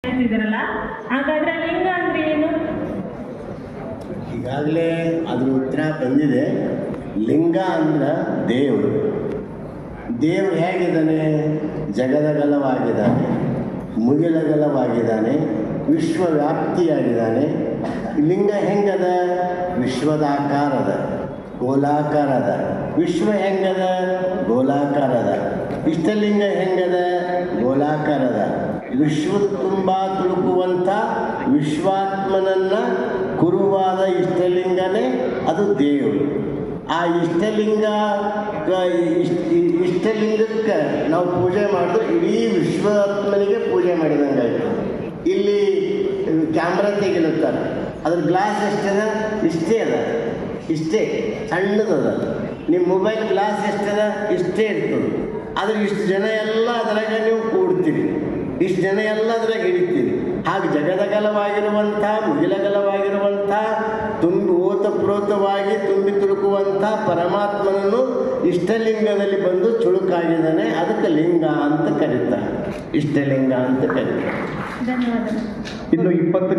ಹೇಳ್ತಿದ್ದೀರಲ್ಲ, ಹಾಗಾದ್ರೆ ಲಿಂಗ ಅಂದ್ರೆ ಏನು? ಈಗಾಗಲೇ ಅದ್ರ ಉತ್ತರ ಬಂದಿದೆ. ಲಿಂಗ ಅಂದ್ರೆ ದೇವರು. ದೇವರು ಹೇಗಿದ್ದಾನೆ? ಜಗದಗಲವಾಗಿದ್ದಾನೆ, ಮುಗಿಲಗಲವಾಗಿದ್ದಾನೆ, ವಿಶ್ವವ್ಯಾಪ್ತಿಯಾಗಿದ್ದಾನೆ. ಲಿಂಗ ಹೆಂಗದ? ವಿಶ್ವದಾಕಾರದ, ಗೋಲಾಕಾರದ. ವಿಶ್ವ ಹೆಂಗದ? ಗೋಲಾಕಾರದ. ಇಷ್ಟಲಿಂಗ ಹೆಂಗದ? ಗೋಲಾಕಾರದ. ವಿಶ್ವ ತುಂಬ ತುಳುಕುವಂಥ ವಿಶ್ವಾತ್ಮನನ್ನು ಕುರುವಾದ ಇಷ್ಟಲಿಂಗನೇ ಅದು ದೇವರು. ಆ ಇಷ್ಟಲಿಂಗಕ್ಕೆ ನಾವು ಪೂಜೆ ಮಾಡಿದ್ರೆ ಇಡೀ ವಿಶ್ವಾತ್ಮನಿಗೆ ಪೂಜೆ ಮಾಡಿದಂಗೆ ಆಯಿತು. ಇಲ್ಲಿ ಕ್ಯಾಮ್ರಾ ತೆಗಿಲತ್ತಾರೆ, ಅದ್ರ ಗ್ಲಾಸ್ ಎಷ್ಟದ? ಇಷ್ಟೇ ಅದ, ಇಷ್ಟೇ ಸಣ್ಣದದ. ನಿಮ್ಮ ಮೊಬೈಲ್ ಗ್ಲಾಸ್ ಎಷ್ಟದ? ಇಷ್ಟೇ ಇರ್ತದೆ. ಆದರೆ ಇಷ್ಟು ಜನ ಎಲ್ಲ ಅದರಾಗ ನೀವು ಕೂಡ್ತೀರಿ, ಇಷ್ಟು ಜನ ಎಲ್ಲ ಅದ್ರಾಗ ಹಿಡಿತೀರಿ. ಹಾಗೆ ಜಗದಗಲವಾಗಿರುವಂಥ, ಮುಗಿಲಗಲವಾಗಿರುವಂಥ, ಓತಪ್ರೋತವಾಗಿ ತುಂಬಿ ತುಳುಕುವಂಥ ಪರಮಾತ್ಮನನ್ನು ಇಷ್ಟಲಿಂಗದಲ್ಲಿ ಬಂದು ಚುಳುಕಾಗಿದ್ದಾನೆ. ಅದಕ್ಕೆ ಲಿಂಗ ಅಂತ ಕರೀತಾರೆ, ಇಷ್ಟಲಿಂಗ ಅಂತ ಕರೀತಾರೆ. ಧನ್ಯವಾದ. ಇನ್ನು 20